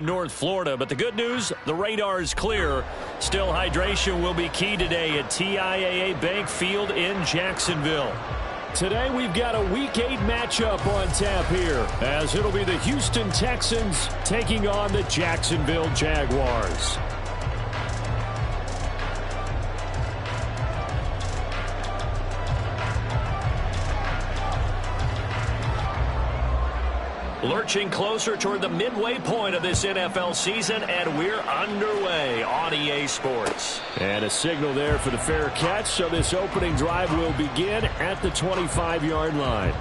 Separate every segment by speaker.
Speaker 1: North Florida, but the good news, the radar is clear. Still, hydration will be key today at TIAA Bank Field in Jacksonville. Today, we've got a Week 8 matchup on tap here, as it'll be the Houston Texans taking on the Jacksonville Jaguars. Lurching closer toward the midway point of this NFL season, and we're underway on EA Sports. And a signal there for the fair catch, so this opening drive will begin at the 25-yard line.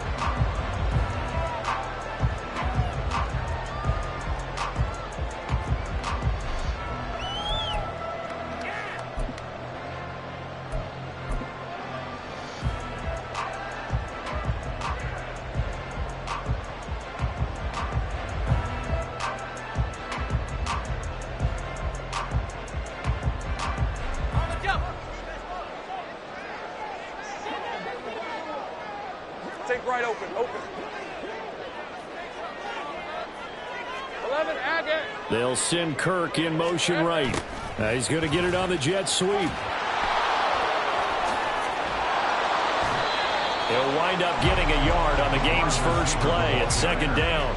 Speaker 2: Take right open. 11, Agate.
Speaker 1: They'll send Kirk in motion right. He's going to get it on the jet sweep. He'll wind up getting a yard on the game's first play at second down.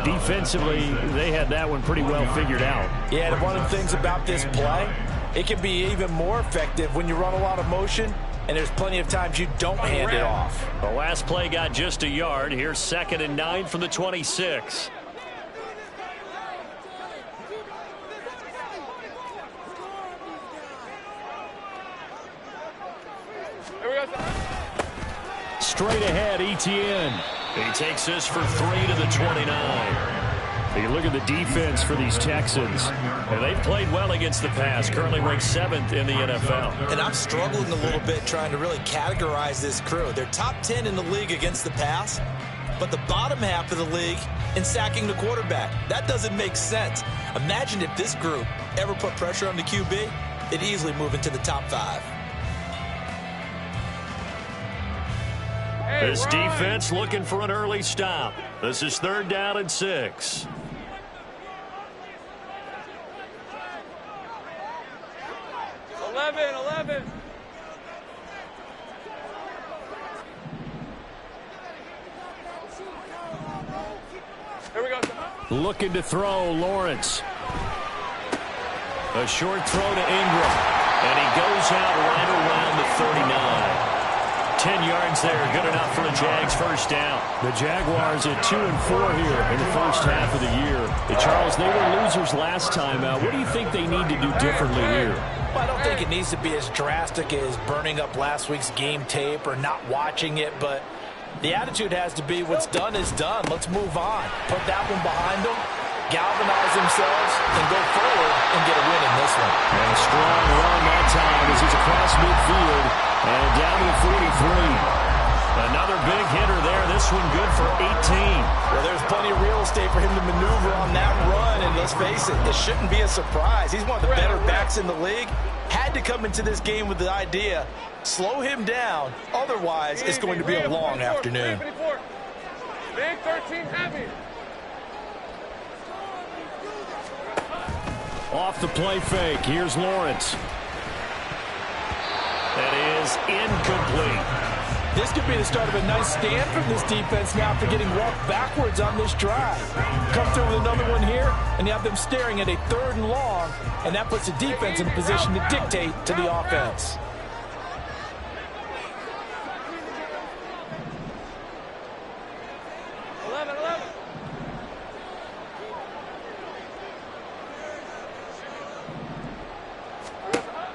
Speaker 1: Defensively, they had that one pretty well figured out.
Speaker 3: Yeah, and one of the things about this play, it can be even more effective when you run a lot of motion, and there's plenty of times you don't hand it off.
Speaker 1: The last play got just a yard. Here's 2nd and 9 from the 26. Straight ahead, Etienne. He takes this for 3 to the 29. You look at the defense for these Texans. And they've played well against the pass, currently ranked 7th in the NFL.
Speaker 3: And I'm struggling a little bit trying to really categorize this crew. They're top 10 in the league against the pass, but the bottom half of the league in sacking the quarterback. That doesn't make sense. Imagine if this group ever put pressure on the QB, it'd easily move into the top 5.
Speaker 1: This defense looking for an early stop. This is 3rd down and 6.
Speaker 2: Here we go.
Speaker 1: Looking to throw, Lawrence. A short throw to Ingram. And he goes out right around the 39. 10 yards there, good enough for a Jags first down. The Jaguars at 2-4 here in the first half of the year. Charles, they were losers last time out. What do you think they need to do differently here?
Speaker 3: Well, I don't think it needs to be as drastic as burning up last week's game tape or not watching it, but the attitude has to be what's done is done. Let's move on. Put that one behind them, galvanize themselves, and go forward and get a win in this one.
Speaker 1: And a strong run that time as he's across midfield and down to the 43. Another big hitter there. This one good for 18.
Speaker 3: Well, there's plenty of real estate for him to maneuver on that run, and let's face it, it shouldn't be a surprise. He's one of the better backs in the league. Had to come into this game with the idea, slow him down, otherwise it's going to be a long afternoon.
Speaker 2: Big 13 heavy.
Speaker 1: Off the play fake. Here's Lawrence. That is incomplete.
Speaker 3: This could be the start of a nice stand from this defense now after getting walked backwards on this drive. Come through with another one here, and you have them staring at a 3rd and long, and that puts the defense in a position to dictate to the offense.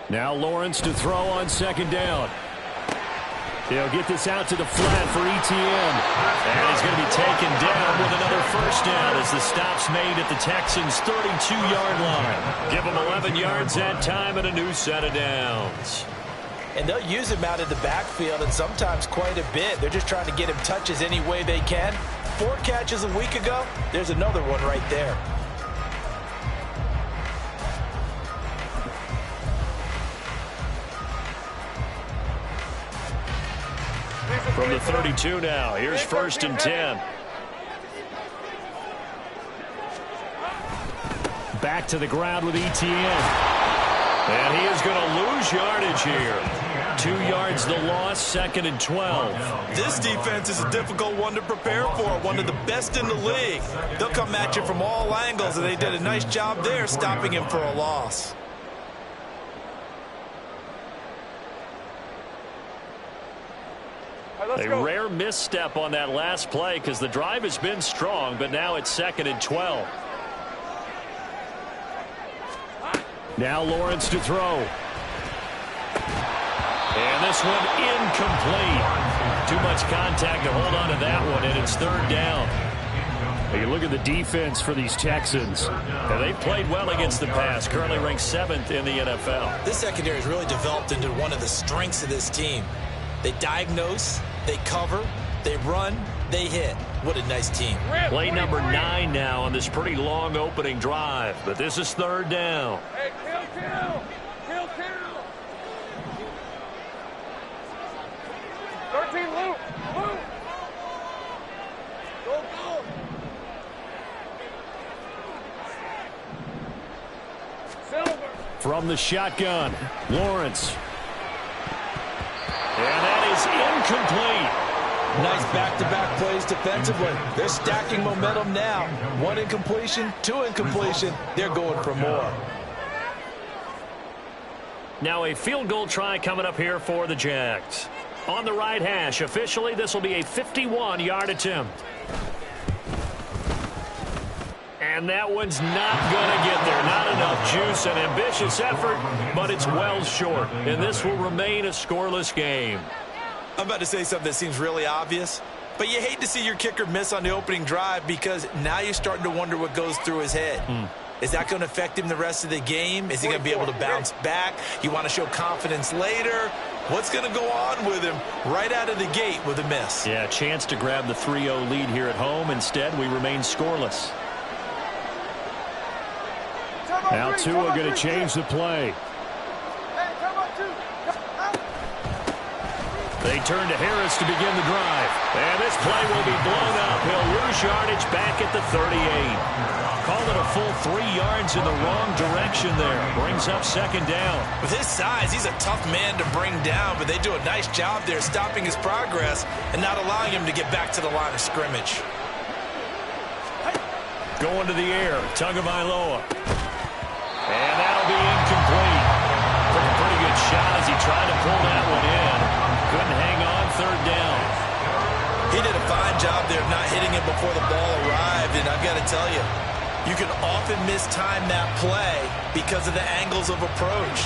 Speaker 1: Now Lawrence to throw on 2nd down. He'll get this out to the flat for Etienne. And he's going to be taken down with another first down as the stop's made at the Texans' 32-yard line. Give them 11 yards that time and a new set of downs.
Speaker 3: And they'll use him out in the backfield and sometimes quite a bit. They're just trying to get him touches any way they can. 4 catches a week ago. There's another one right there.
Speaker 1: From the 32 now, here's 1st and 10. back to the ground with Etienne. And he is going to lose yardage here. 2 yards the loss, 2nd and 12.
Speaker 3: This defense is a difficult one to prepare for, one of the best in the league. They'll come at you from all angles, and they did a nice job there stopping him for a loss.
Speaker 1: A rare misstep on that last play because the drive has been strong, but now it's 2nd and 12. Now Lawrence to throw. And this one incomplete. Too much contact to hold on to that one, and it's 3rd down. You look at the defense for these Texans. They've played well against the pass, currently ranked 7th in the NFL.
Speaker 3: This secondary has really developed into one of the strengths of this team. They diagnose, they cover, they run, they hit. What a nice team.
Speaker 1: Play number 9 now on this pretty long opening drive, but this is 3rd down.
Speaker 2: Hey, kill. 13, Luke. Go. Silver.
Speaker 1: From the shotgun, Lawrence. And that is incomplete.
Speaker 3: Nice back-to-back plays defensively. They're stacking momentum now. 1 incompletion, 2 incompletion. They're going for more.
Speaker 1: Now a field goal try coming up here for the Jags. On the right hash, officially this will be a 51-yard attempt. And that one's not going to get there. Not enough juice, an ambitious effort, but it's well short. And this will remain a scoreless game.
Speaker 3: I'm about to say something that seems really obvious, but you hate to see your kicker miss on the opening drive because now you're starting to wonder what goes through his head. Is that going to affect him the rest of the game? Is he going to be able to bounce back? You want to show confidence later? What's going to go on with him right out of the gate with a miss?
Speaker 1: Yeah, chance to grab the 3-0 lead here at home. Instead, we remain scoreless. Now Tua going to change the play. They turn to Harris to begin the drive. And this play will be blown up. He'll lose yardage back at the 38. Call it a full 3 yards in the wrong direction there. Brings up 2nd down.
Speaker 3: With his size, he's a tough man to bring down, but they do a nice job there stopping his progress and not allowing him to get back to the line of scrimmage.
Speaker 1: Going to the air, Tagovailoa. And that'll be incomplete. Took a pretty good shot as he tried to pull that one in. Couldn't hang on, 3rd down.
Speaker 3: He did a fine job there of not hitting it before the ball arrived, and I've got to tell you, you can often mistime that play because of the angles of approach.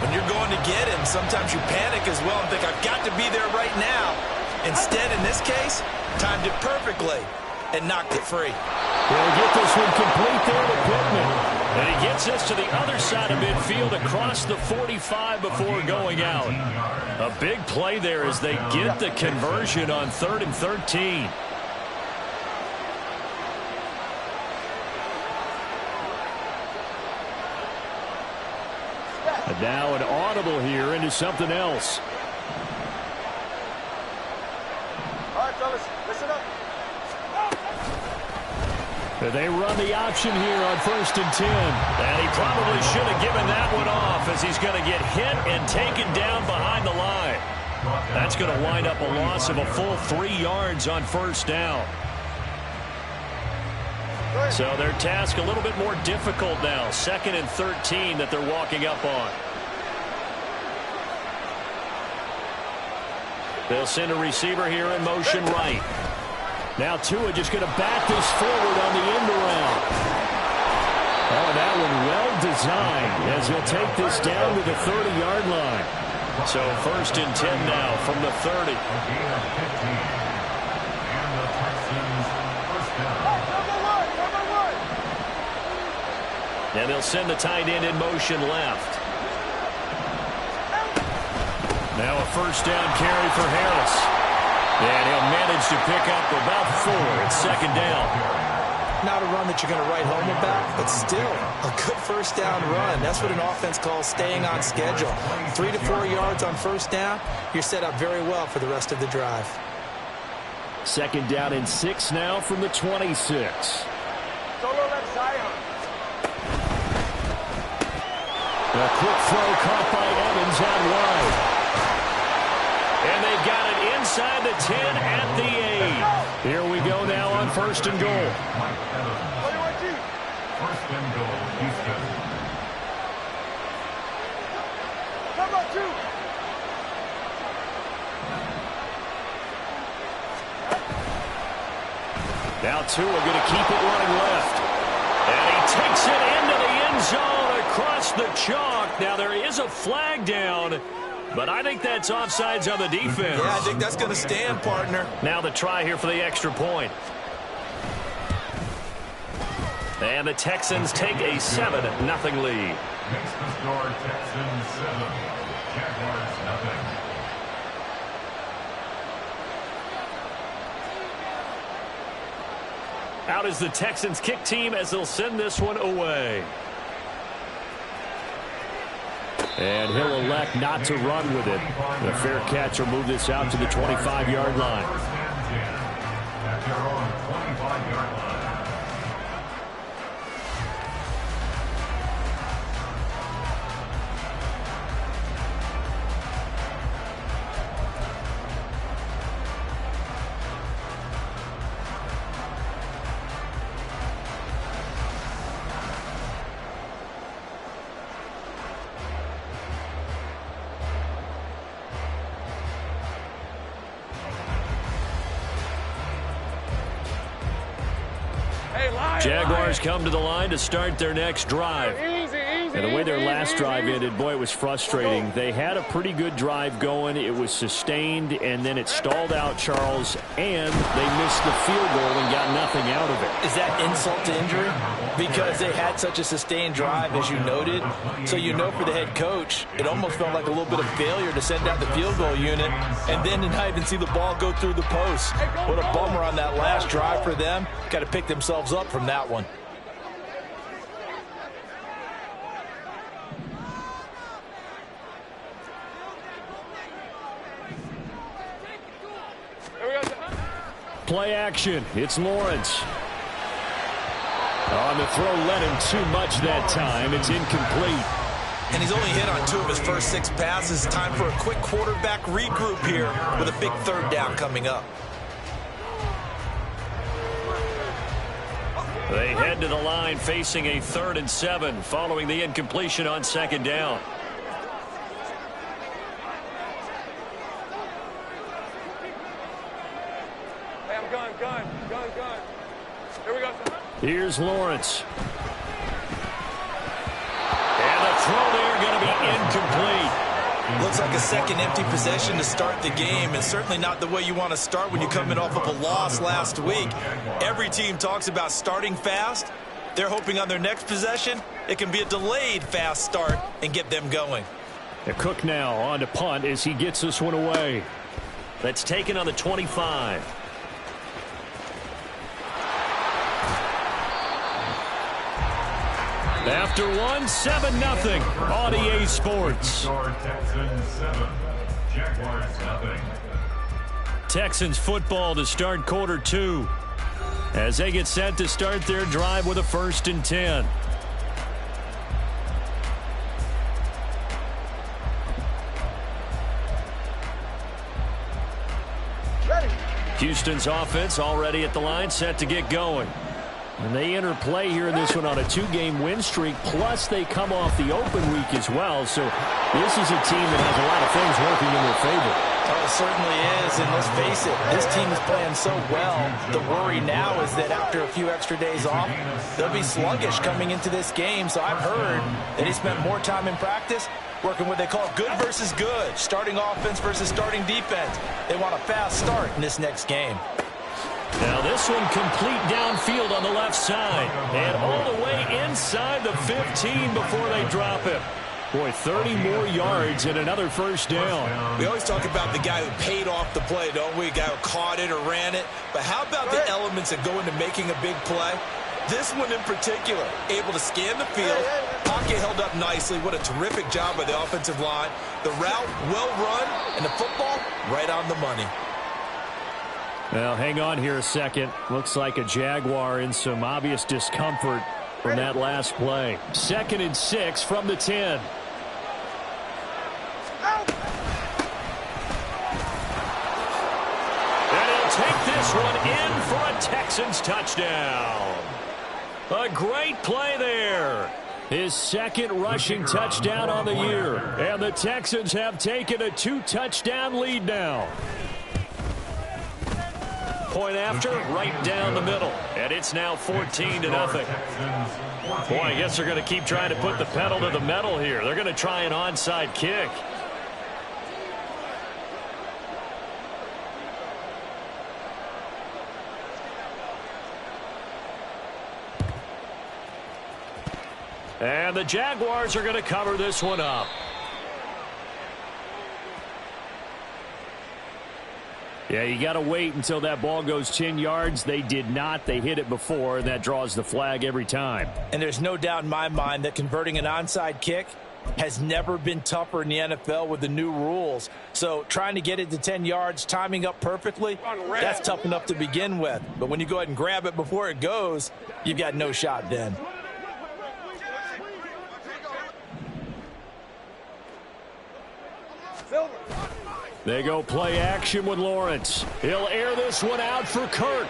Speaker 3: When you're going to get him, sometimes you panic as well and think, I've got to be there right now. Instead, in this case, timed it perfectly and knocked it free.
Speaker 1: We'll get this one complete there to Pittman. And he gets this to the other side of midfield across the 45 before going out. A big play there as they get the conversion on 3rd and 13. And now an audible here into something else.
Speaker 2: All right, fellas, listen up.
Speaker 1: They run the option here on 1st and 10. And he probably should have given that one off as he's going to get hit and taken down behind the line. That's going to wind up a loss of a full 3 yards on 1st down. So their task a little bit more difficult now. 2nd and 13 that they're walking up on. They'll send a receiver here in motion right. Now Tua just going to back this forward on the end around. Oh, that one well designed as he'll take this down to the 30-yard line. So 1st and 10 now from the 30. And they'll send the tight end in motion left. Now a 1st down carry for Harris. And he'll manage to pick up about 4 at 2nd down.
Speaker 3: Not a run that you're going to write home about, but still a good 1st down run. That's what an offense calls staying on schedule. 3 to 4 yards on 1st down, you're set up very well for the rest of the drive.
Speaker 1: 2nd down and 6 now from the 26.
Speaker 2: Solo left Zion.
Speaker 1: A quick throw caught by Evans out wide. And they've got it inside the 10 at the 8. Here we go now on 1st and goal.
Speaker 4: First and goal, Houston.
Speaker 2: Come on, two.
Speaker 1: Now Tua going to keep it running left. And he takes it into the end zone across the chalk. Now there is a flag down, but I think that's offsides on the defense.
Speaker 3: Yeah, I think that's going to stand, partner.
Speaker 1: Now the try here for the extra point. And the Texans take a 7-0 lead.
Speaker 4: Next to score, Texans 7, Jaguars 0.
Speaker 1: Out is the Texans kick team as they'll send this one away. And he'll elect not to run with it. The fair catch will move this out to the 25-yard line.
Speaker 4: First and 10 at their own 25-yard line.
Speaker 1: Jaguars come to the line to start their next drive. And the way their last drive ended, boy, it was frustrating. They had a pretty good drive going. It was sustained, and then it stalled out, Charles, and they missed the field goal and got nothing out of it.
Speaker 3: Is that insult to injury? Because they had such a sustained drive, as you noted. So you know for the head coach, it almost felt like a little bit of failure to send out the field goal unit and then to not even see the ball go through the post. What a bummer on that last drive for them. Got to pick themselves up from that one.
Speaker 1: Play action. It's Lawrence. On the throw, led him too much that time. It's incomplete.
Speaker 3: And he's only hit on 2 of his first 6 passes. Time for a quick quarterback regroup here with a big 3rd down coming up.
Speaker 1: They head to the line facing a 3rd and 7 following the incompletion on 2nd down.
Speaker 2: Hey, I'm gun. Here we go.
Speaker 1: Here's Lawrence. And the throw there going to be incomplete.
Speaker 3: Looks like a second empty possession to start the game, and certainly not the way you want to start when you're coming off of a loss last week. Every team talks about starting fast. They're hoping on their next possession, it can be a delayed fast start and get them going.
Speaker 1: Cook now on to punt as he gets this one away. That's taken on the 25. After 7-0 on EA Sports.
Speaker 4: Texans 7, Jaguars 0.
Speaker 1: Texans football to start quarter 2 as they get set to start their drive with a 1st and 10.
Speaker 2: Ready.
Speaker 1: Houston's offense already at the line, set to get going. And they enter play here in this one on a 2-game win streak, plus they come off the open week as well. So this is a team that has a lot of things working in their favor.
Speaker 3: Oh, it certainly is, and let's face it, this team is playing so well. The worry now is that after a few extra days off, they'll be sluggish coming into this game. So I've heard that he spent more time in practice working what they call good versus good, starting offense versus starting defense. They want a fast start in this next game.
Speaker 1: Now this one complete downfield on the left side. And all the way inside the 15 before they drop it. Boy, 30 more yards and another 1st down.
Speaker 3: We always talk about the guy who paid off the play, don't we? A guy who caught it or ran it. But how about the elements that go into making a big play? This one in particular, able to scan the field, pocket held up nicely. What a terrific job by the offensive line. The route, well run, and the football, right on the money.
Speaker 1: Well, hang on here a second. Looks like a Jaguar in some obvious discomfort from that last play. 2nd and 6 from the 10. for a Texans touchdown. A great play there. His second rushing touchdown on the year. And the Texans have taken a 2-touchdown lead now. Point after, right down the middle. And it's now 14-0. Boy, I guess they're going to keep trying to put the pedal to the metal here. They're going to try an onside kick. And the Jaguars are going to cover this one up. Yeah, you got to wait until that ball goes 10 yards. They did not. They hit it before, and that draws the flag every time.
Speaker 3: And there's no doubt in my mind that converting an onside kick has never been tougher in the NFL with the new rules. So trying to get it to 10 yards, timing up perfectly, that's tough enough to begin with. But when you go ahead and grab it before it goes, you've got no shot then.
Speaker 1: They go play action with Lawrence. He'll air this one out for Kirk.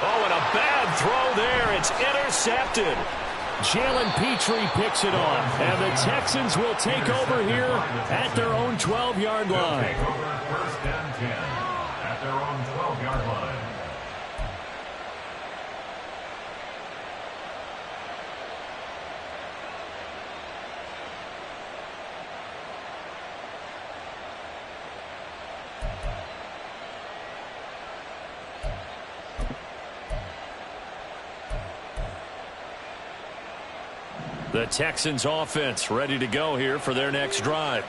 Speaker 1: Oh, and a bad throw there. It's intercepted. Jalen Petrie picks it off. And the Texans will take over here at their own 12-yard line.
Speaker 4: Take over first and 10 at their own 12-yard line.
Speaker 1: The Texans offense ready to go here for their next drive.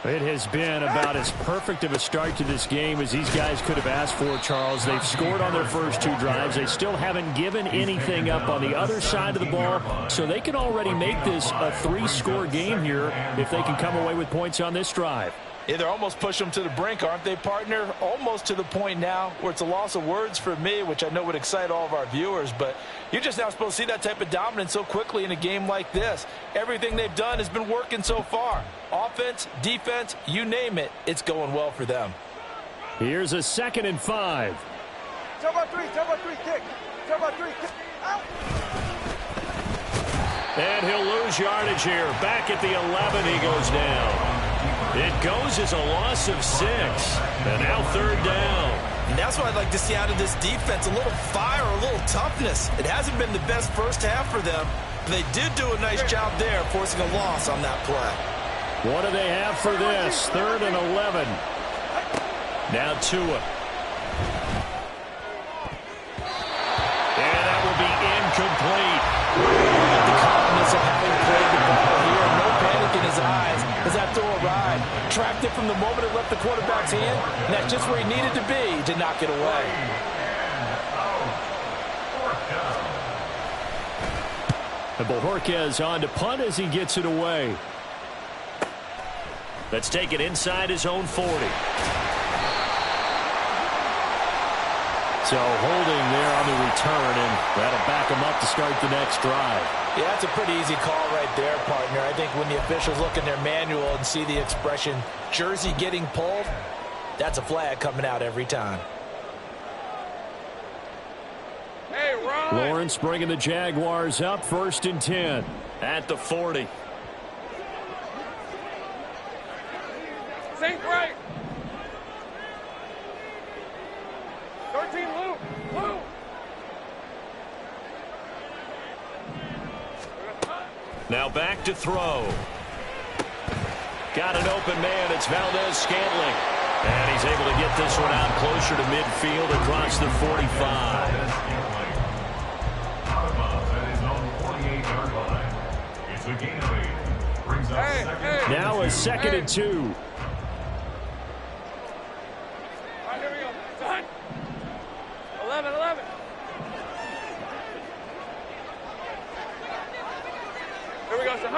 Speaker 5: It has been about as perfect of a start to this game as these guys could have asked for, Charles. They've scored on their first two drives. They still haven't given anything up on the other side of the ball, so they can already make this a 3-score game here if they can come away with points on this drive.
Speaker 3: Yeah, they're almost pushing them to the brink, aren't they, partner? Almost to the point now where it's a loss of words for me, which I know would excite all of our viewers, but you're just not supposed to see that type of dominance so quickly in a game like this. Everything they've done has been working so far. Offense, defense, you name it, it's going well for them.
Speaker 5: Here's a 2nd and 5.
Speaker 2: Tell about three, kick. Tell about three, kick. Out.
Speaker 1: And he'll lose yardage here. Back at the 11, he goes down. It goes as a loss of 6. And now 3rd down.
Speaker 3: And that's what I'd like to see out of this defense, a little fire, a little toughness. It hasn't been the best first half for them, but they did do a nice job there, forcing a loss on that play.
Speaker 5: What do they have for this? 3rd and 11.
Speaker 1: Now Tua. And that will be incomplete.
Speaker 3: The confidence of having played the ball here, no panic in his eyes as that throw arrived. Tracked it from the moment it left the quarterback's hand, and that's just where he needed to be to knock it away.
Speaker 5: And Bojorquez on to punt as he gets it away.
Speaker 1: Let's take it inside his own 40.
Speaker 5: So holding there on the return, and that'll back him up to start the next drive.
Speaker 3: Yeah, that's a pretty easy call right there, partner. I think when the officials look in their manual and see the expression, jersey getting pulled, that's a flag coming out every time.
Speaker 2: Hey, Ron.
Speaker 5: Lawrence bringing the Jaguars up 1st and 10.
Speaker 1: At the 40.
Speaker 2: Sink right. 13 loop. Loop.
Speaker 1: Now back to throw. Got an open man. It's Valdez-Scantling. And he's able to get this one out closer to midfield across the 45.
Speaker 4: Out of bounds at his own 48-yard line. It's a gain of 8. Brings up second.
Speaker 5: Now a 2nd and 2.
Speaker 2: All right, here we go. Done. 11. Here we go, son.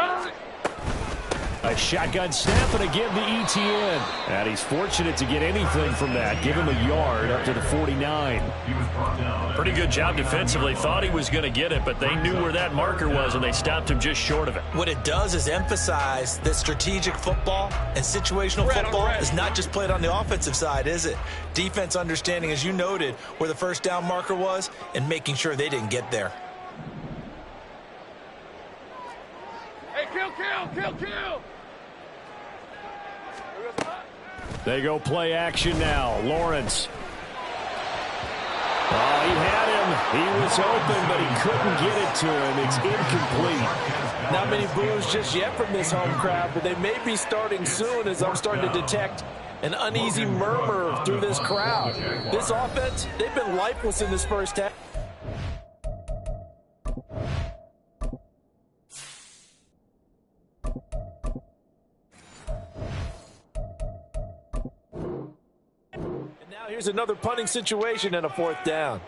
Speaker 5: A shotgun snap and again to Etienne. And he's fortunate to get anything from that. Give him a yard up to the 49.
Speaker 1: Pretty good job defensively. Thought he was going to get it, but they knew where that marker was, and they stopped him just short of it.
Speaker 3: What it does is emphasize that strategic football and situational football is not just played on the offensive side, is it? Defense understanding, as you noted, where the first down marker was and making sure they didn't get there.
Speaker 2: Hey, kill!
Speaker 5: They go play action now. Lawrence. Oh, he had him. He was open, but he couldn't get it to him. It's incomplete.
Speaker 6: Not many boos just yet from this home crowd, but they may be starting soon as I'm starting to detect an uneasy murmur through this crowd. This offense, they've been lifeless in this first half. And now here's another punting situation and a fourth down.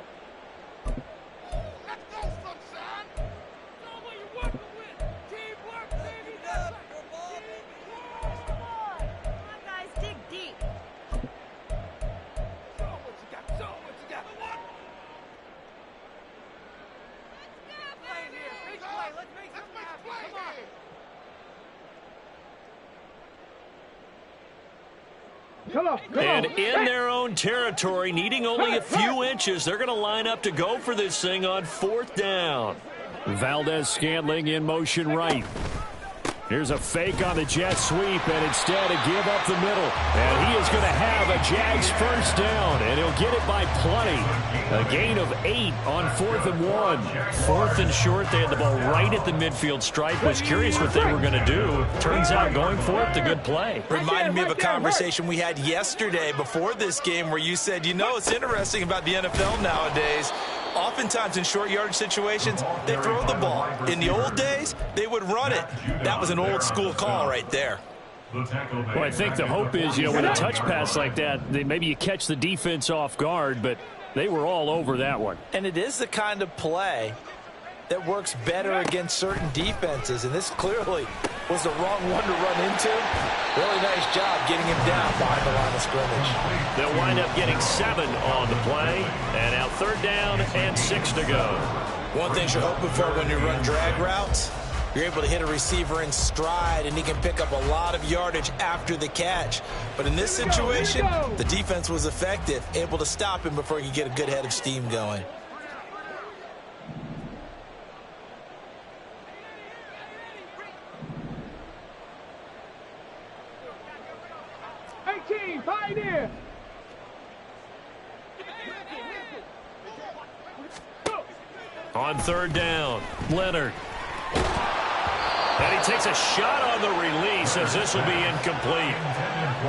Speaker 1: And in their own territory, needing only a few inches, they're going to line up to go for this thing on fourth down.
Speaker 5: Valdez-Scantling in motion right. Here's a fake on the jet sweep, and instead a give up the middle. And he is going to have a Jags first down, and he'll get it by plenty. A gain of 8 on 4th and 1.
Speaker 1: 4th and short, they had the ball right at the midfield stripe. Was curious what they were going to do. Turns out going for it, the good play.
Speaker 3: Reminded me of a conversation we had yesterday before this game where you said, you know, it's interesting about the NFL nowadays. Oftentimes in short yardage situations, they throw the ball. In the old days, they would run it. That was an old school call right there.
Speaker 5: Well, I think the hope is, you know, with a touch pass like that, maybe you catch the defense off guard, but they were all over that one.
Speaker 6: And it is the kind of play that works better against certain defenses, and this clearly was the wrong one to run into. Really nice job getting him down behind the line of scrimmage.
Speaker 1: They'll wind up getting 7 on the play, and now 3rd down and 6 to go.
Speaker 3: One thing you're hoping for when you run drag routes, you're able to hit a receiver in stride, and he can pick up a lot of yardage after the catch. But in this situation, the defense was effective, able to stop him before he could get a good head of steam going.
Speaker 2: Pioneer!
Speaker 1: On 3rd down, Leonard. And he takes a shot on the release as this will be incomplete.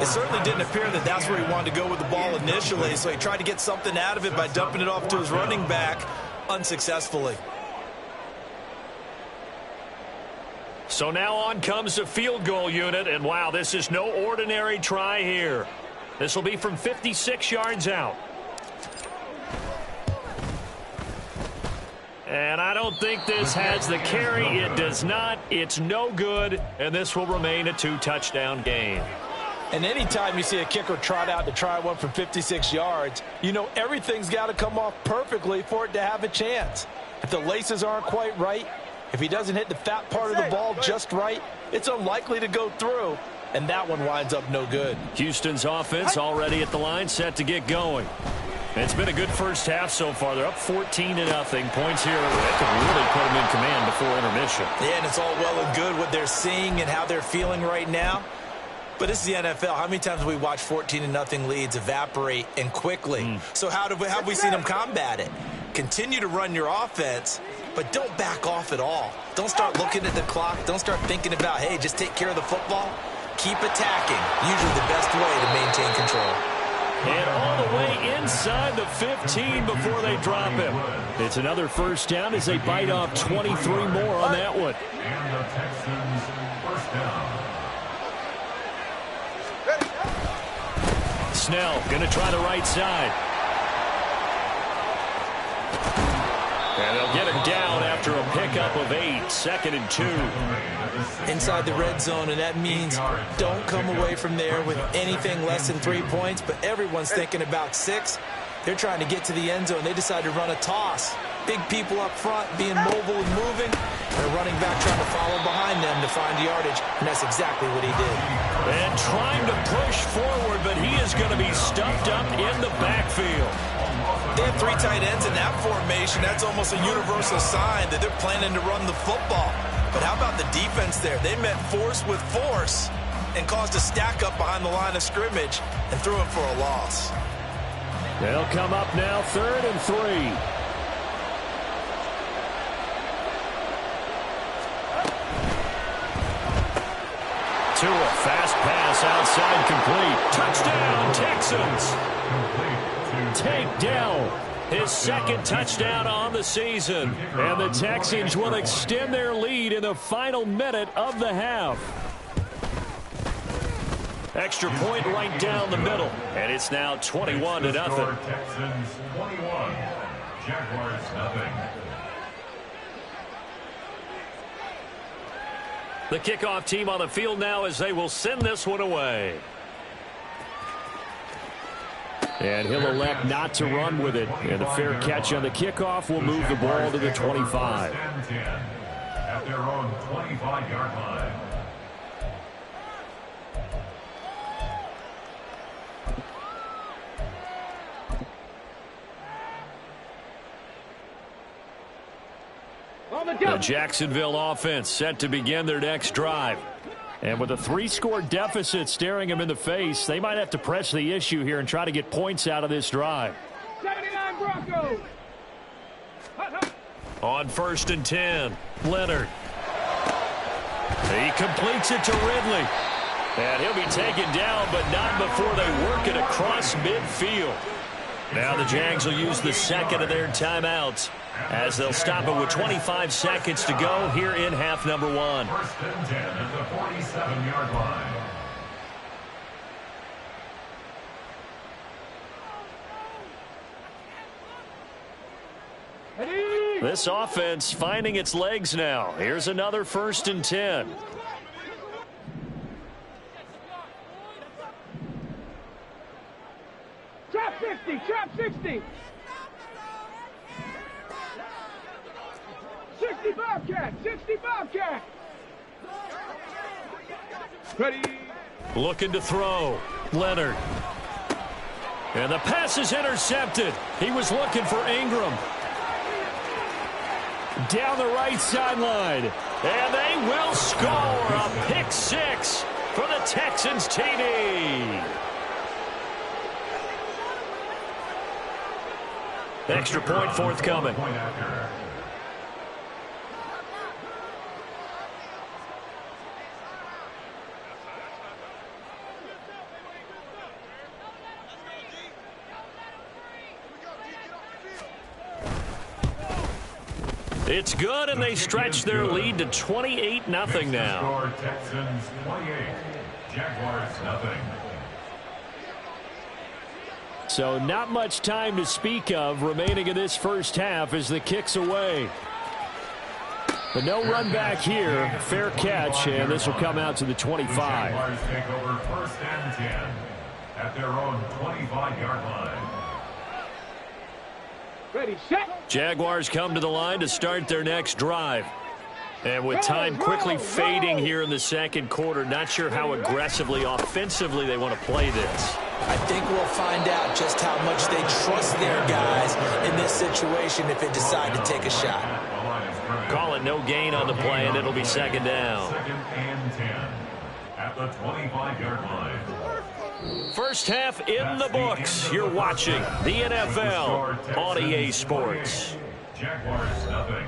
Speaker 3: It certainly didn't appear that that's where he wanted to go with the ball initially, so he tried to get something out of it by dumping it off to his running back unsuccessfully.
Speaker 1: So now on comes the field goal unit, and wow, this is no ordinary try here. This will be from 56 yards out. And I don't think this has the carry. It does not. It's no good, and this will remain a 2-touchdown game.
Speaker 6: And anytime you see a kicker trot out to try one from 56 yards, you know everything's got to come off perfectly for it to have a chance. If the laces aren't quite right, if he doesn't hit the fat part of the ball just right, it's unlikely to go through, and that one winds up no good.
Speaker 1: Houston's offense already at the line, set to get going. It's been a good first half so far. They're up 14-0. Points here that could really put them in command before intermission.
Speaker 3: Yeah, and it's all well and good what they're seeing and how they're feeling right now. But this is the NFL. How many times have we watched 14-0 leads evaporate and quickly? So how have we seen them combat it? Continue to run your offense, but don't back off at all. Don't start looking at the clock. Don't start thinking about, hey, just take care of the football. Keep attacking. Usually the best way to maintain control.
Speaker 1: And all the way inside the 15 before they drop him.
Speaker 5: It's another first down as they bite off 23 more on that one.
Speaker 4: And the Texans first down.
Speaker 1: Snell going to try the right side. And they'll get him down after after a pickup of 8, 2nd and 2.
Speaker 3: Inside the red zone, and that means don't come away from there with anything less than 3 points, but everyone's thinking about 6. They're trying to get to the end zone. They decide to run a toss. Big people up front being mobile and moving, and a running back trying to follow behind them to find yardage, and that's exactly what he did.
Speaker 1: And trying to push forward, but he is going to be stuffed up in the backfield.
Speaker 3: They have 3 tight ends in that formation. That's almost a universal sign that they're planning to run the football. But how about the defense there? They met force with force and caused a stack up behind the line of scrimmage and threw it for a loss.
Speaker 5: They'll come up now 3rd and 3.
Speaker 1: To a fast pass outside complete. Touchdown, Texans. Takedown. His 2nd touchdown on the season.
Speaker 5: And the Texans will extend their lead in the final minute of the half.
Speaker 1: Extra point right down the middle. And it's now 21-0.
Speaker 4: Texans 21. Jaguars nothing.
Speaker 1: The kickoff team on the field now as they will send this one away.
Speaker 5: And he'll elect not to run with it. And the fair catch on the kickoff will move the ball to the 25.
Speaker 4: At their own 25-yard line.
Speaker 1: The Jacksonville offense set to begin their next drive.
Speaker 5: And with a 3-score deficit staring them in the face, they might have to press the issue here and try to get points out of this drive.
Speaker 2: 79 Broncos.
Speaker 1: On 1st and 10, Leonard. He completes it to Ridley. And he'll be taken down, but not before they work it across midfield. Now the Jags will use the 2nd of their timeouts as they'll stop it with 25 seconds to go here in half number 1.
Speaker 4: 1st and 10 at the 47-yard line.
Speaker 1: This offense finding its legs now. Here's another 1st and 10.
Speaker 2: Trap 50, trap 60. 60 Bobcat, 60 Bobcat. Ready.
Speaker 1: Looking to throw. Leonard. And the pass is intercepted. He was looking for Ingram.
Speaker 5: Down the right sideline.
Speaker 1: And they will score a pick 6 for the Texans TD. Extra point forthcoming. It's good, and they stretch their lead to 28-0 now.
Speaker 4: Texans 28, Jaguars nothing.
Speaker 5: So not much time to speak of remaining in this first half as the kick's away. But no run back here. Fair catch, and this will come out to the 25.
Speaker 4: Jaguars take over 1st and 10 at their own 25-yard line.
Speaker 2: Ready, set.
Speaker 1: Jaguars come to the line to start their next drive. And with time quickly fading here in the 2nd quarter, not sure how aggressively, offensively they want to play this.
Speaker 3: I think we'll find out just how much they trust their guys in this situation if they decide to take a shot.
Speaker 1: Call it no gain on the play, and it'll be 2nd down.
Speaker 4: 2nd and 10 at the 25-yard line.
Speaker 1: First half in the books. You're watching the NFL on EA Sports.
Speaker 4: Jaguars nothing.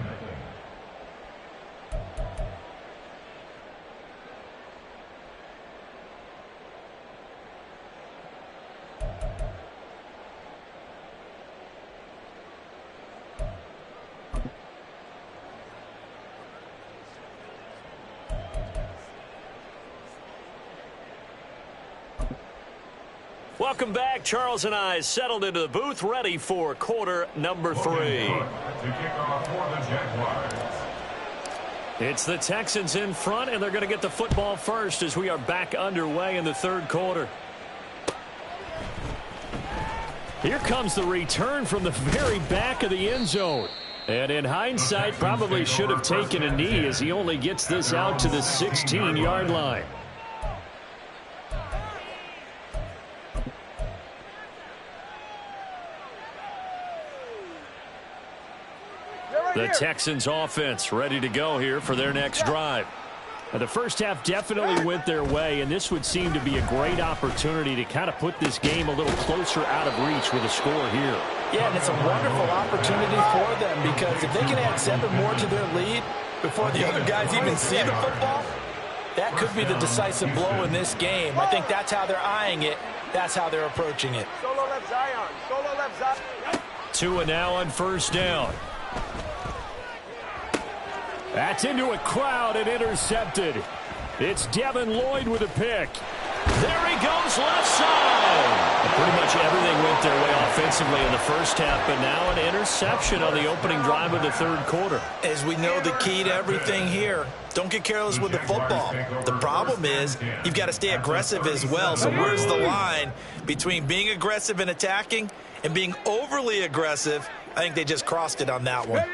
Speaker 1: Welcome back. Charles and I settled into the booth, ready for quarter number 3.
Speaker 4: To kick off for the Jaguars,
Speaker 5: It's the Texans in front, and they're going to get the football first as we are back underway in the third quarter. Here comes the return from the very back of the end zone. And in hindsight, probably should have taken a knee as he only gets this out to the 16-yard line. The Texans offense ready to go here for their next drive. The first half definitely went their way, and this would seem to be a great opportunity to kind of put this game a little closer out of reach with a score here.
Speaker 6: Yeah, and it's a wonderful opportunity for them because if they can add 7 more to their lead before the other guys even see the football, that could be the decisive blow in this game. I think that's how they're eyeing it. That's how they're approaching it.
Speaker 2: Solo left Zion. Solo left Zion.
Speaker 5: Tua now on first down. That's into a crowd and intercepted. It's Devin Lloyd with a pick.
Speaker 1: There he goes, left side. Pretty much everything went their way offensively in the first half, but now an interception on the opening drive of the third quarter.
Speaker 3: As we know, the key to everything here, don't get careless with the football. The problem is you've got to stay aggressive as well. So where's the line between being aggressive and attacking and being overly aggressive? I think they just crossed it on that one.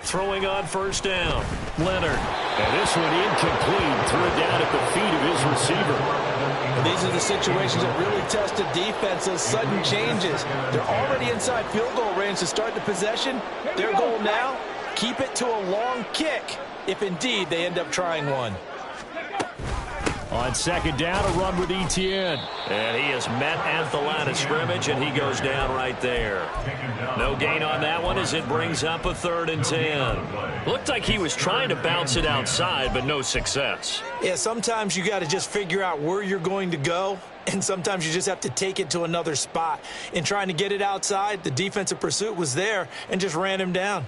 Speaker 5: Throwing on first down, Leonard. And this one incomplete. Threw it down at the feet of his receiver.
Speaker 6: And these are the situations that really test a defense, those sudden changes. They're already inside field goal range to start the possession. Their goal now, keep it to a long kick, if indeed they end up trying one.
Speaker 5: On second down, a run with Etienne.
Speaker 1: And he is met at the line of scrimmage, and he goes down right there. No gain on that one as it brings up a 3rd and 10. Looked like he was trying to bounce it outside, but no success.
Speaker 3: Yeah, sometimes you got to just figure out where you're going to go, and sometimes you just have to take it to another spot. In trying to get it outside, the defensive pursuit was there and just ran him down.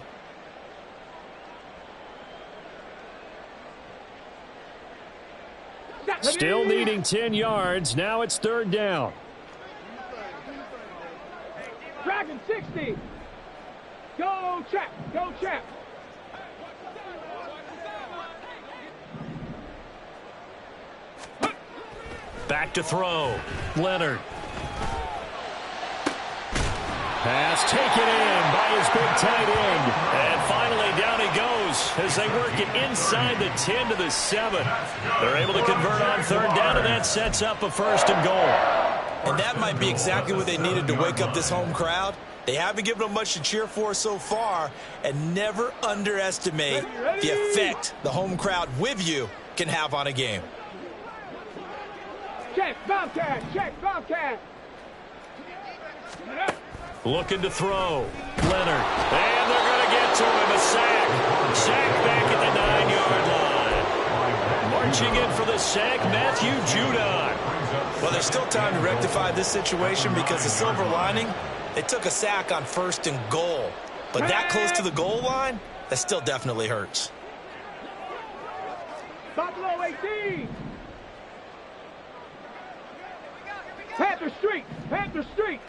Speaker 5: Still needing 10 yards. Now it's 3rd down.
Speaker 2: Dragon 60. Go, Chap. Go, Chap.
Speaker 5: Back to throw. Leonard. Pass taken in by his big tight end.
Speaker 1: And finally down he goes as they work it inside the 10 to the 7. They're able to convert on 3rd down, and that sets up a 1st and goal.
Speaker 3: And that might be exactly what they needed to wake up this home crowd. They haven't given them much to cheer for so far, and never underestimate the effect the home crowd with you can have on a game.
Speaker 2: Check, Bobcat. Check, Bobcat.
Speaker 5: Looking to throw. Leonard. And they're going to get to him. A sack. Sack back at the 9-yard line. Marching in for the sack, Matthew Judon.
Speaker 3: Well, there's still time to rectify this situation because the silver lining, they took a sack on 1st and goal. But that close to the goal line, that still definitely hurts.
Speaker 2: Buffalo 18. Panther Street. Panther Street.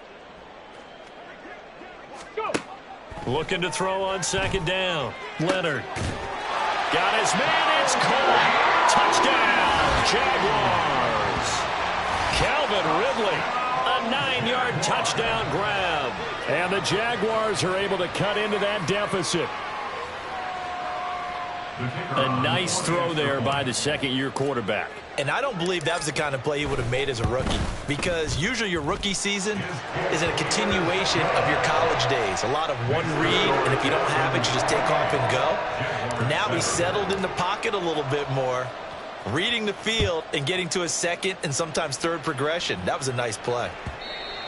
Speaker 2: Go.
Speaker 5: Looking to throw on 2nd down. Leonard. Got his man. It's caught. Touchdown, Jaguars. Calvin Ridley. A 9-yard touchdown grab. And the Jaguars are able to cut into that deficit. A nice throw there by the 2nd-year quarterback.
Speaker 3: And I don't believe that was the kind of play he would have made as a rookie, because usually your rookie season is a continuation of your college days. A lot of one read, and if you don't have it, you just take off and go. Now he's settled in the pocket a little bit more, reading the field and getting to his 2nd and sometimes 3rd progression. That was a nice play.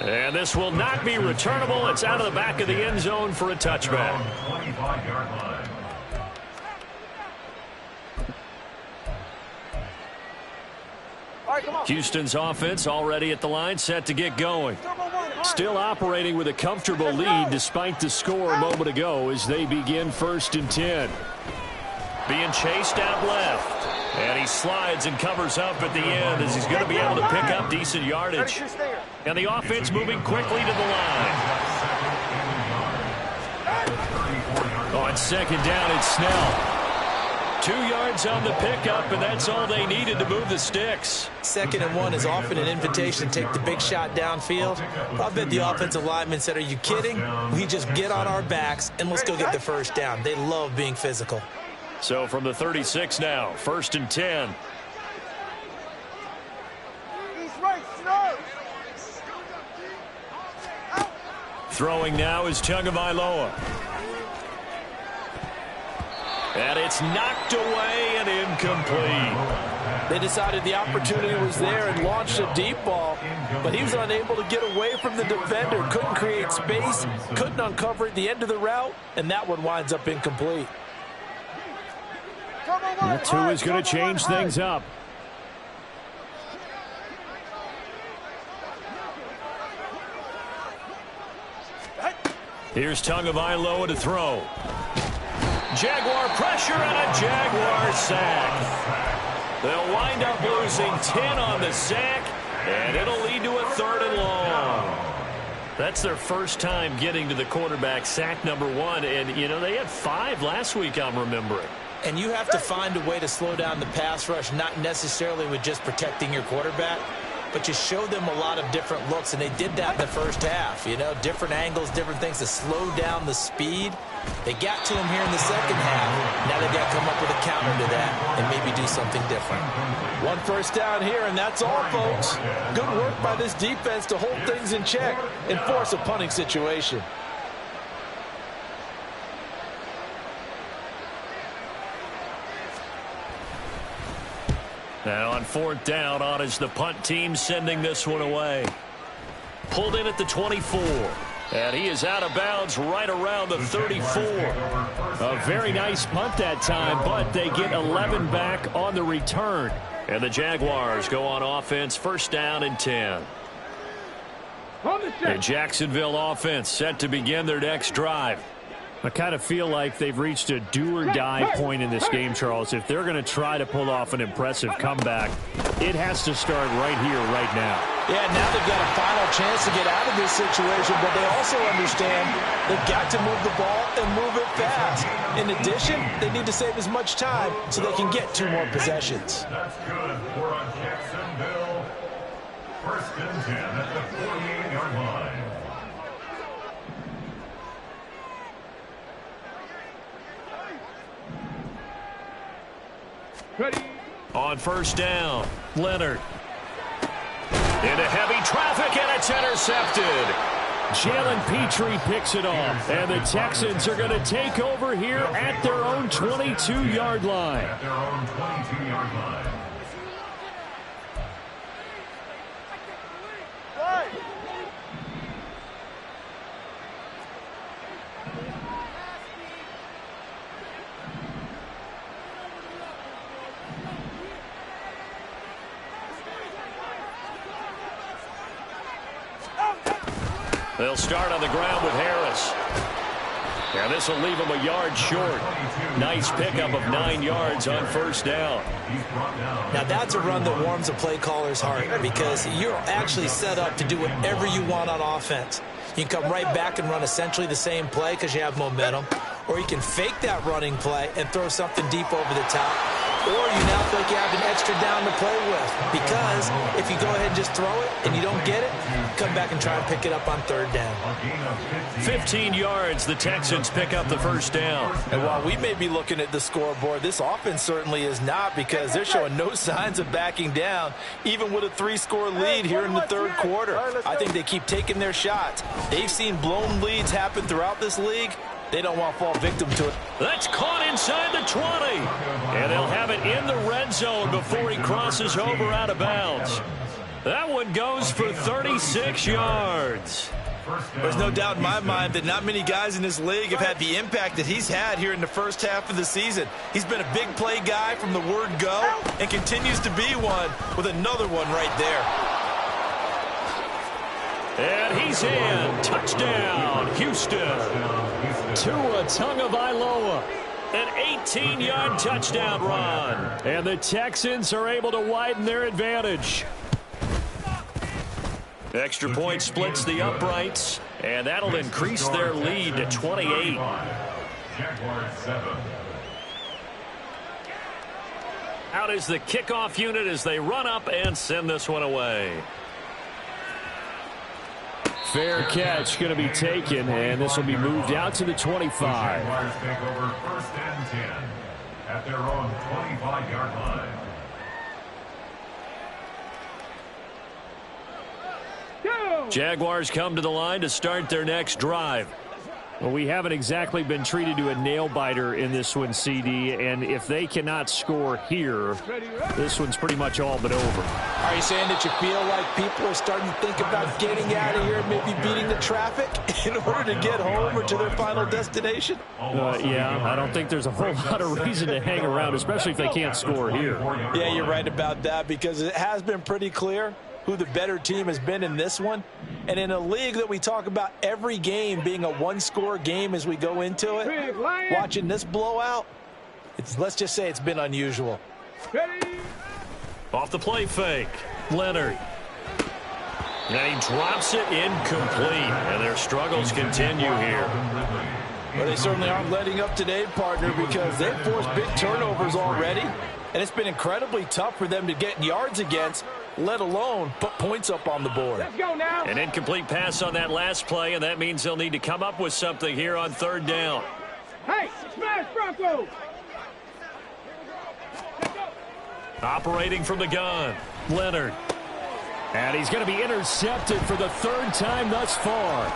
Speaker 5: And this will not be returnable. It's out of the back of the end zone for a touchback.
Speaker 4: 25-yard line.
Speaker 5: Houston's offense already at the line, set to get going. Still operating with a comfortable lead despite the score a moment ago as they begin 1st and 10.
Speaker 1: Being chased out left. And he slides and covers up at the end as he's going to be able to pick up decent yardage. And the offense moving quickly to the line. On 2nd down, it's Snell. 2 yards on the pickup, and that's all they needed to move the sticks.
Speaker 3: 2nd and 1 is often an invitation to take the big shot downfield. I bet the offensive linemen said, are you kidding? We just get on our backs, and let's go get the first down. They love being physical.
Speaker 1: So from the 36 now, 1st and 10. Throwing now is Tagovailoa. And it's knocked away and incomplete.
Speaker 6: They decided the opportunity was there and launched a deep ball, but he was unable to get away from the defender. Couldn't create space, couldn't uncover at the end of the route, and that one winds up incomplete.
Speaker 5: That two is going to change things up.
Speaker 1: Here's Tagovailoa to throw. Jaguar pressure and a Jaguar sack. They'll wind up losing 10 on the sack, and it'll lead to a 3rd and long. That's their first time getting to the quarterback, sack number 1. And, you know, they had 5 last week, I'm remembering.
Speaker 3: And you have to find a way to slow down the pass rush, not necessarily with just protecting your quarterback, but you show them a lot of different looks, and they did that in the first half. You know, different angles, different things to slow down the speed. They got to him here in the second half. Now they've got to come up with a counter to that and maybe do something different.
Speaker 6: 1 first down here, and that's all, folks. Good work by this defense to hold things in check and force a punting situation.
Speaker 1: Now on 4th down, on is the punt team sending this one away. Pulled in at the 24. And he is out of bounds right around the 34.
Speaker 5: A very nice punt that time, but they get 11 back on the return.
Speaker 1: And the Jaguars go on offense, 1st down and 10. The Jacksonville offense set to begin their next drive.
Speaker 5: I kind of feel like they've reached a do-or-die point in this game, Charles. If they're going to try to pull off an impressive comeback, it has to start right here, right now.
Speaker 6: Yeah, now they've got a final chance to get out of this situation, but they also understand they've got to move the ball and move it fast. In addition, they need to save as much time so they can get 2 more possessions.
Speaker 4: That's good for Jacksonville. 1st and 10 at the 48-yard line.
Speaker 1: Ready. On 1st down, Leonard. Into heavy traffic, and it's intercepted.
Speaker 5: Jalen Petrie picks it off, and the Texans are going to take over here at their own 22-yard line.
Speaker 4: At their own 22-yard line.
Speaker 1: They'll start on the ground with Harris. And this will leave him a yard short. Nice pickup of 9 yards on 1st down.
Speaker 3: Now that's a run that warms a play caller's heart because you're actually set up to do whatever you want on offense. You can come right back and run essentially the same play because you have momentum, or you can fake that running play and throw something deep over the top, or you now feel like you have an extra down to play with because if you go ahead and just throw it and you don't get it, come back and try and pick it up on 3rd down.
Speaker 1: 15 yards, the Texans pick up the 1st down.
Speaker 6: And while we may be looking at the scoreboard, this offense certainly is not because they're showing no signs of backing down, even with a 3-score lead here in the 3rd quarter. I think they keep taking their shots. They've seen blown leads happen throughout this league. They don't want to fall victim to it.
Speaker 1: That's caught inside the 20. And they'll have it in the red zone before he crosses over out of bounds. That one goes for 36 yards.
Speaker 6: There's no doubt in my mind that not many guys in this league have had the impact that he's had here in the first half of the season. He's been a big play guy from the word go and continues to be one with another one right there.
Speaker 1: And he's in. Touchdown, Houston.
Speaker 5: Tua Tagovailoa.
Speaker 1: An 18-yard touchdown run.
Speaker 5: And the Texans are able to widen their advantage.
Speaker 1: Extra point splits the uprights, and that'll increase their lead to 28.
Speaker 4: Jaguars 7.
Speaker 1: Out is the kickoff unit as they run up and send this one away.
Speaker 5: Fair catch going to be taken, and this will be moved out to the 25.
Speaker 4: Jaguars take over 1st and 10 at their own 25-yard line.
Speaker 1: Jaguars come to the line to start their next drive.
Speaker 5: Well, we haven't exactly been treated to a nail-biter in this one, CD, and if they cannot score here, this one's pretty much all but over.
Speaker 6: Are you saying that you feel like people are starting to think about getting out of here and maybe beating the traffic in order to get home or to their final destination?
Speaker 5: Yeah, I don't think there's a whole lot of reason to hang around, especially if they can't score here.
Speaker 6: Yeah, you're right about that because it has been pretty clear who the better team has been in this one. And in a league that we talk about every game being a one-score game as we go into it, watching this blowout, let's just say it's been unusual.
Speaker 1: Off the play fake, Leonard. And he drops it incomplete, and their struggles continue here.
Speaker 6: Well, they certainly aren't letting up today, partner, because they've forced big turnovers already, and it's been incredibly tough for them to get yards against, let alone put points up on the board.
Speaker 2: Let's go now.
Speaker 1: An incomplete pass on that last play, and that means they'll need to come up with something here on 3rd down.
Speaker 2: Hey, smash Broncos.
Speaker 1: Operating from the gun, Leonard.
Speaker 5: And he's going to be intercepted for the 3rd time thus far.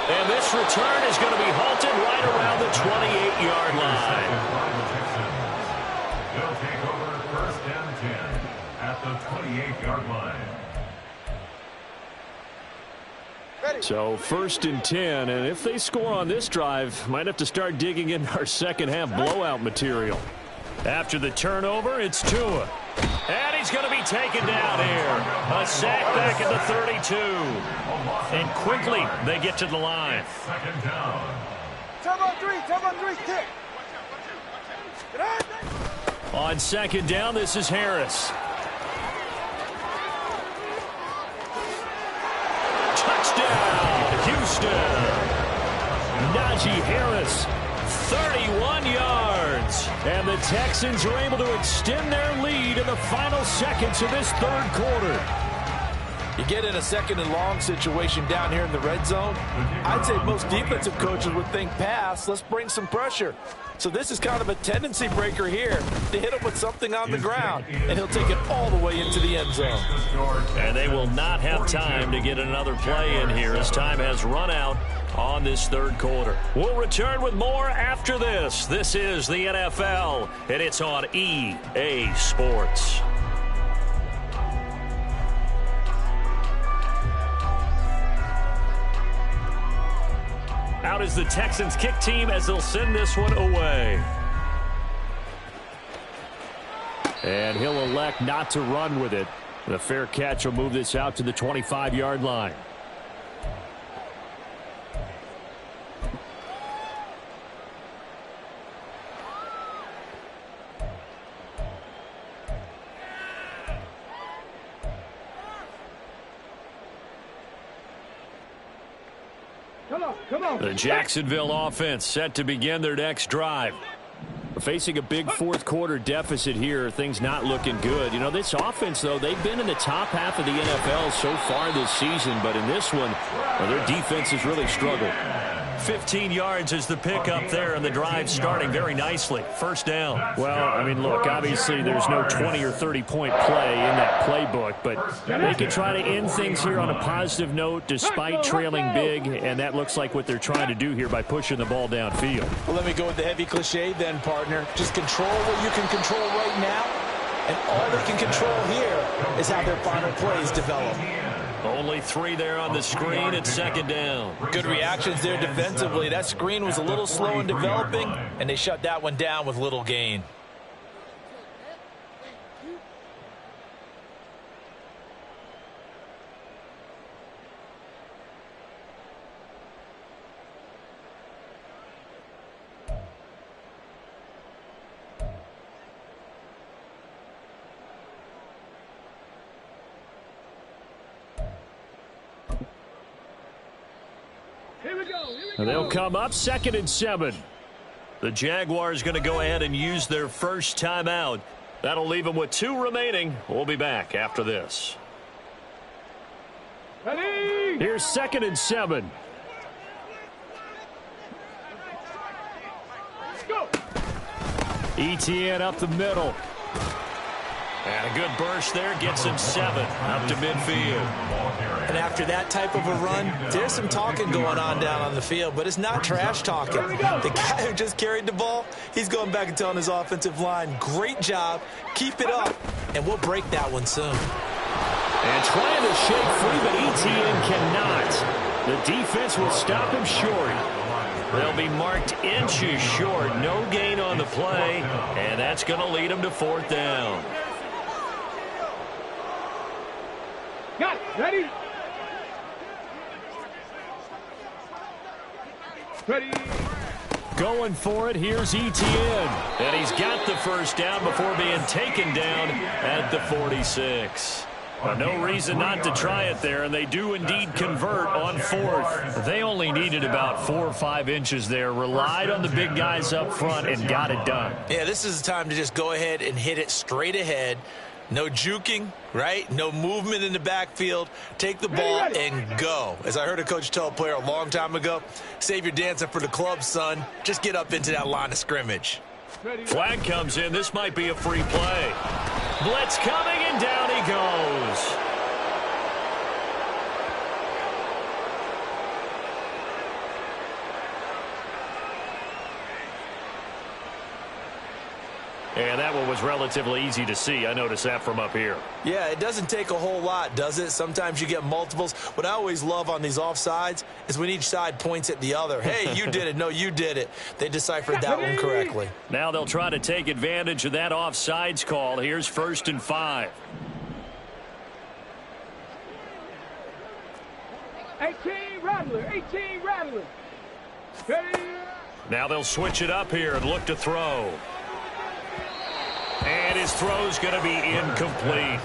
Speaker 1: And this return is going to be halted right around the 28-yard line.
Speaker 4: They'll take over 1st and 10 at the 28-yard line.
Speaker 5: So 1st and 10, and if they score on this drive, might have to start digging in our second-half blowout material.
Speaker 1: After the turnover, it's Tua. And he's going to be taken down here. A sack back at the 32. And quickly, they get to the line.
Speaker 4: 2nd down.
Speaker 2: Turbo 3, kick.
Speaker 1: On 2nd down, this is Harris. Touchdown, Houston. Najee Harris, 31 yards. And the Texans are able to extend their lead in the final seconds of this 3rd quarter.
Speaker 6: You get in a 2nd and long situation down here in the red zone, I'd say most defensive coaches would think pass, let's bring some pressure. So this is kind of a tendency breaker here to hit him with something on the ground, and he'll take it all the way into the end zone.
Speaker 1: And they will not have time to get another play in here as time has run out on this 3rd quarter. We'll return with more after this. This is the NFL, and it's on EA Sports. Out is the Texans kick team as they'll send this one away.
Speaker 5: And he'll elect not to run with it. The fair catch will move this out to the 25-yard line.
Speaker 2: Come on.
Speaker 1: The Jacksonville offense set to begin their next drive.
Speaker 5: Facing a big 4th quarter deficit here, things not looking good. You know, this offense, though, they've been in the top half of the NFL so far this season, but in this one, well, their defense has really struggled.
Speaker 1: 15 yards is the pickup there, and the drive starting very nicely. 1st down.
Speaker 5: Well, I mean, look, obviously there's no 20 or 30-point play in that playbook, but they can try to end things here on a positive note despite trailing big, and that looks like what they're trying to do here by pushing the ball downfield.
Speaker 6: Well, let me go with the heavy cliche then, partner. Just control what you can control right now, and all they can control here is how their final plays develop.
Speaker 1: Only 3 there on the screen at 2nd down.
Speaker 6: Good reactions there defensively. That screen was a little slow in developing, and they shut that one down with little gain.
Speaker 5: They'll come up 2nd and 7.
Speaker 1: The Jaguars going to go ahead and use their first timeout That'll leave him with 2 remaining. We'll be back after this.
Speaker 2: Ready?
Speaker 5: Here's 2nd and 7.
Speaker 2: Go.
Speaker 5: ETN up the middle.
Speaker 1: And a good burst there gets him 7 up to midfield.
Speaker 3: And after that type of a run, there's some talking going on down on the field, but it's not trash talking. The guy who just carried the ball, he's going back and telling his offensive line, great job, keep it up, and we'll break that one soon.
Speaker 5: And trying to shake free, but ETN cannot. The defense will stop him short.
Speaker 1: They'll be marked inches short. No gain on the play, and that's going to lead him to 4th down.
Speaker 2: Got it. Ready? Ready?
Speaker 5: Going for it, here's ETN.
Speaker 1: And he's got the 1st down before being taken down at the 46. No reason not to try it there, and they do indeed convert on 4th.
Speaker 5: They only needed about 4 or 5 inches there, relied on the big guys up front, and got it done.
Speaker 3: Yeah, this is the time to just go ahead and hit it straight ahead. No juking, right? No movement in the backfield. Take the ball and go. As I heard a coach tell a player a long time ago, save your dancing for the club, son. Just get up into that line of scrimmage.
Speaker 1: Flag comes in. This might be a free play. Blitz coming, and down he goes. And that one was relatively easy to see. I noticed that from up here.
Speaker 3: Yeah, it doesn't take a whole lot, does it? Sometimes you get multiples. What I always love on these offsides is when each side points at the other. Hey, you did it. No, you did it. They deciphered that one correctly.
Speaker 1: Now they'll try to take advantage of that offsides call. Here's 1st and 5.
Speaker 2: 18 Rattler. 18 Rattler. Ready?
Speaker 1: Now they'll switch it up here and look to throw. And his throw's going to be incomplete.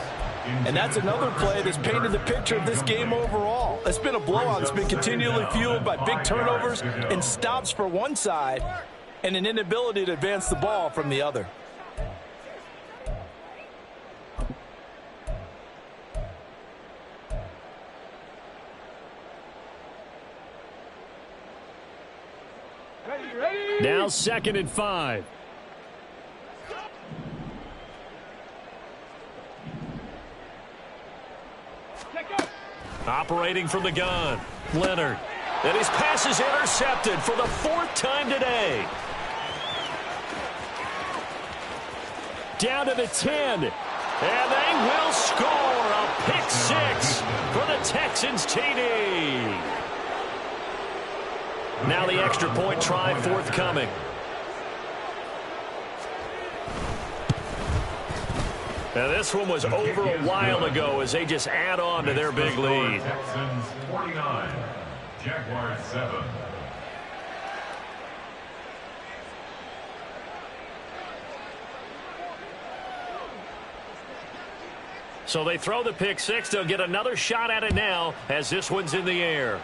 Speaker 6: And that's another play that's painted the picture of this game overall. It's been a blowout that's been continually fueled by big turnovers and stops for one side and an inability to advance the ball from the other.
Speaker 2: Ready?
Speaker 5: Now 2nd and 5.
Speaker 1: Operating from the gun, Leonard. And his pass is intercepted for the 4th time today.
Speaker 5: Down to the 10.
Speaker 1: And they will score a pick 6 for the Texans TD. Now the extra point try forthcoming. Now this one was over a while ago as they just add on to their big lead.
Speaker 4: Texans 49, Jaguars 7.
Speaker 1: So they throw the pick 6. They'll get another shot at it now as this one's in the air.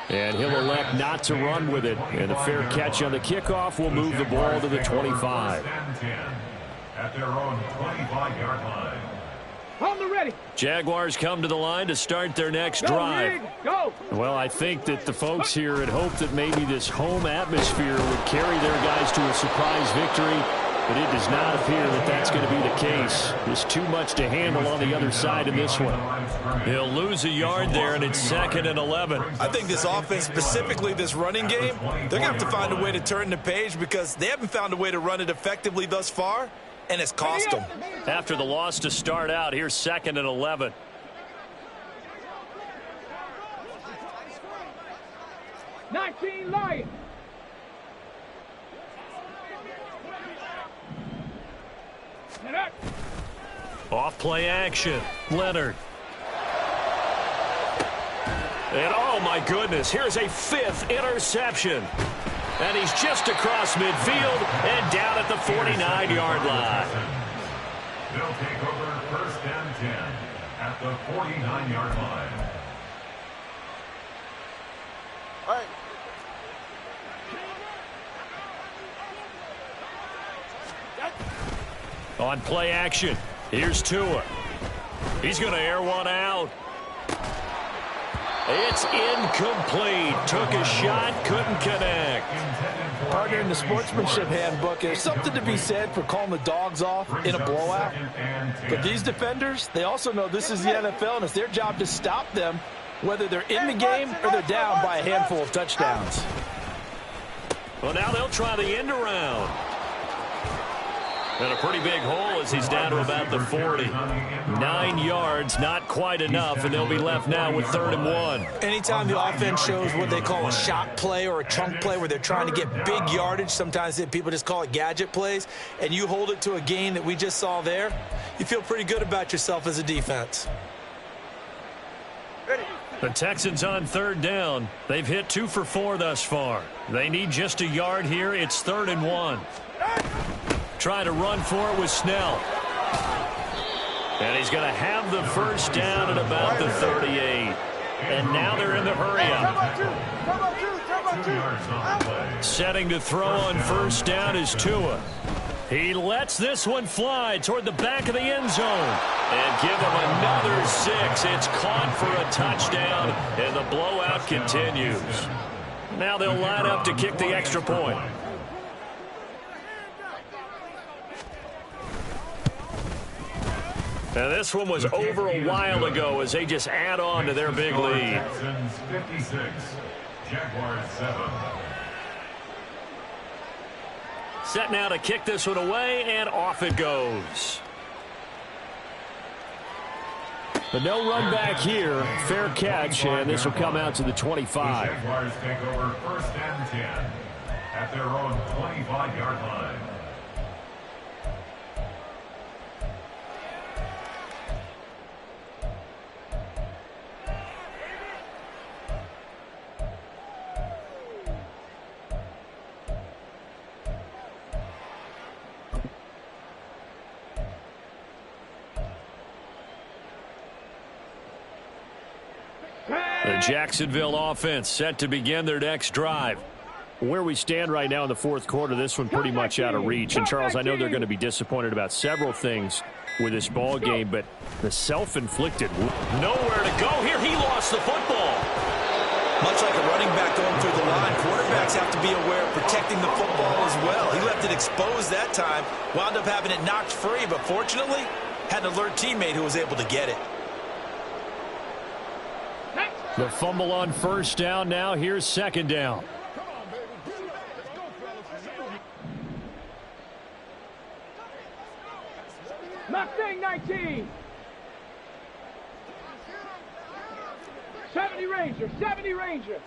Speaker 5: And he'll elect not to run with it. And a fair catch on the kickoff will move the ball to the 25.
Speaker 4: At their own 25-yard line.
Speaker 2: On the ready.
Speaker 1: Jaguars come to the line to start their next drive.
Speaker 2: Go.
Speaker 5: Well, I think that the folks here had hoped that maybe this home atmosphere would carry their guys to a surprise victory, but it does not appear that that's going to be the case. There's too much to handle on the other side in this one.
Speaker 1: He'll lose a yard there, and it's 2nd and 11.
Speaker 3: I think this offense, specifically this running game, they're going to have to find a way to turn the page because they haven't found a way to run it effectively thus far. And it's cost them.
Speaker 1: After the loss to start out, here's 2nd and 11.
Speaker 2: Lions.
Speaker 1: Off play action. Leonard. And oh my goodness, here's a 5th interception. And he's just across midfield and down at the 49-yard line.
Speaker 4: They'll take over 1st and 10 at the 49-yard line.
Speaker 2: All right.
Speaker 1: On play action, here's Tua. He's going to air one out. It's incomplete. Took a shot, couldn't connect.
Speaker 6: Partner, in the sportsmanship handbook, there's something to be said for calling the dogs off in a blowout. But these defenders, they also know this is the NFL, and it's their job to stop them, whether they're in the game or they're down by a handful of touchdowns.
Speaker 1: Well, now they'll try the end around. And a pretty big hole as he's down to about the 40. 9 yards, not quite enough, and they'll be left now with 3rd and 1.
Speaker 3: Anytime the offense shows what they call a shot play or a chunk play where they're trying to get big yardage, sometimes people just call it gadget plays, and you hold it to a gain that we just saw there, you feel pretty good about yourself as a defense.
Speaker 1: The Texans on 3rd down. They've hit 2 for 4 thus far. They need just a yard here. It's 3rd and 1. Trying to run for it with Snell. And he's going to have the first down at about the 38. And now they're in the hurry-up. Setting to throw on first down is Tua. He lets this one fly toward the back of the end zone. And give him another 6. It's caught for a touchdown, and the blowout continues. Now they'll line up to kick the extra point. And this one was over a while ago as they just add on to their big lead.
Speaker 4: Texans 56, Jaguars 7.
Speaker 1: Set now to kick this one away, and off it goes.
Speaker 5: But no run back here. Fair catch, and this will come out to the 25.
Speaker 4: The Jaguars take over 1st and 10 at their own 25-yard line.
Speaker 1: The Jacksonville offense set to begin their next drive.
Speaker 5: Where we stand right now in the 4th quarter, this one pretty much out of reach. And, Charles, I know they're going to be disappointed about several things with this ball game, but the self-inflicted.
Speaker 1: Nowhere to go here. He lost the football.
Speaker 3: Much like a running back going through the line, quarterbacks have to be aware of protecting the football as well. He left it exposed that time, wound up having it knocked free, but fortunately, had an alert teammate who was able to get it.
Speaker 5: The fumble on first down. Now here's 2nd down.
Speaker 2: Mustang 19. 70 Ranger, 70 Ranger.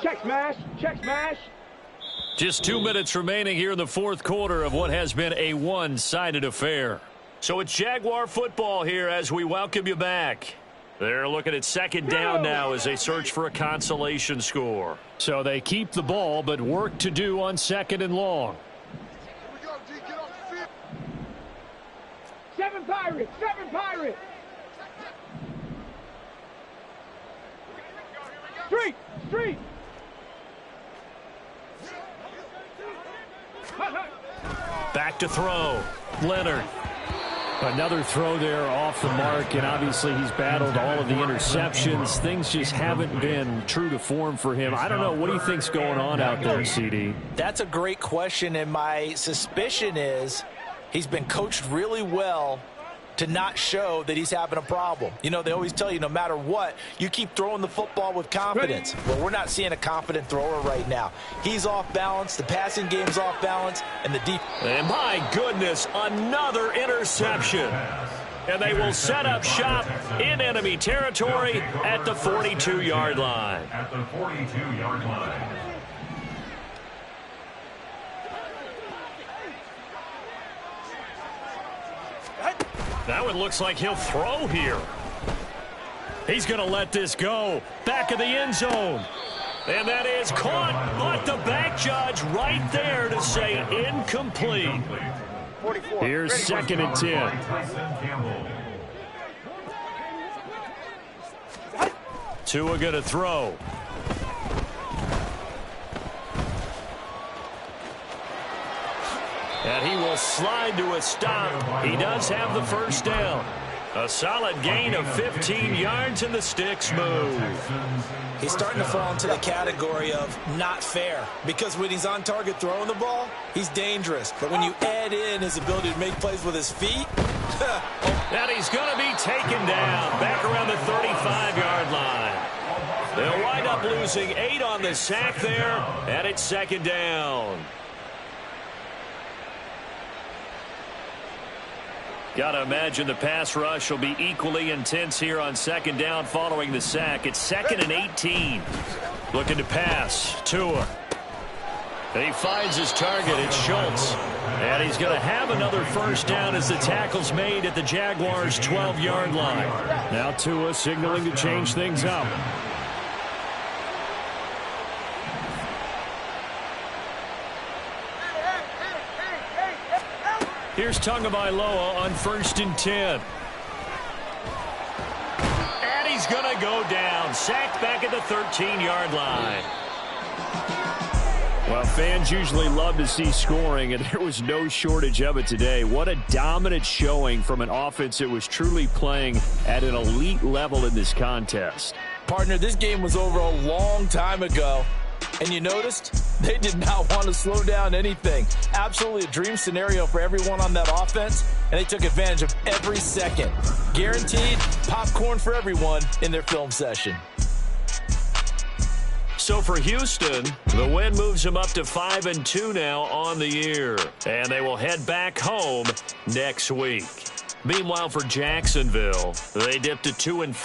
Speaker 2: Check smash, check smash.
Speaker 1: Just 2 minutes remaining here in the 4th quarter of what has been a one-sided affair. So it's Jaguar football here as we welcome you back. They're looking at 2nd down now as they search for a consolation score.
Speaker 5: So they keep the ball, but work to do on 2nd and long.
Speaker 2: 7 Pirates, 7 Pirates. Street.
Speaker 1: Back to throw. Leonard.
Speaker 5: Another throw there off the mark, and obviously he's battled all of the interceptions. Things just haven't been true to form for him. I don't know. What do you think's going on out there, CD?
Speaker 3: That's a great question, and my suspicion is he's been coached really well to not show that he's having a problem. You know, they always tell you no matter what, you keep throwing the football with confidence. Well, we're not seeing a confident thrower right now. He's off balance, the passing game's off balance, and the deep.
Speaker 1: And my goodness, another interception. And they will set up shop in enemy territory at the 42-yard line.
Speaker 4: At the 42-yard line.
Speaker 1: That one looks like he'll throw here. He's going to let this go. Back of the end zone. And that is caught, but the back judge right there to say incomplete.
Speaker 5: Here's 2nd and 10.
Speaker 1: Tua going to throw. And he will slide to a stop. He does have the first down. A solid gain of 15 yards, and the sticks move.
Speaker 3: He's starting to fall into the category of not fair, because when he's on target throwing the ball, he's dangerous. But when you add in his ability to make plays with his feet,
Speaker 1: and he's going to be taken down back around the 35-yard line. They'll wind up losing 8 on the sack there, and it's second down. Got to imagine the pass rush will be equally intense here on second down following the sack. It's 2nd and 18. Looking to pass. Tua. And he finds his target. It's Schultz. And he's going to have another first down as the tackle's made at the Jaguars' 12-yard line.
Speaker 5: Now Tua signaling to change things up. Here's Tagovailoa on 1st and 10.
Speaker 1: And he's going to go down. Sacked back at the 13-yard line.
Speaker 5: Well, fans usually love to see scoring, and there was no shortage of it today. What a dominant showing from an offense that was truly playing at an elite level in this contest.
Speaker 6: Partner, this game was over a long time ago. And you noticed they did not want to slow down anything. Absolutely a dream scenario for everyone on that offense, and they took advantage of every second. Guaranteed popcorn for everyone in their film session.
Speaker 1: So for Houston, the win moves them up to 5-2 now on the year. And they will head back home next week. Meanwhile, for Jacksonville, they dipped to 2-5.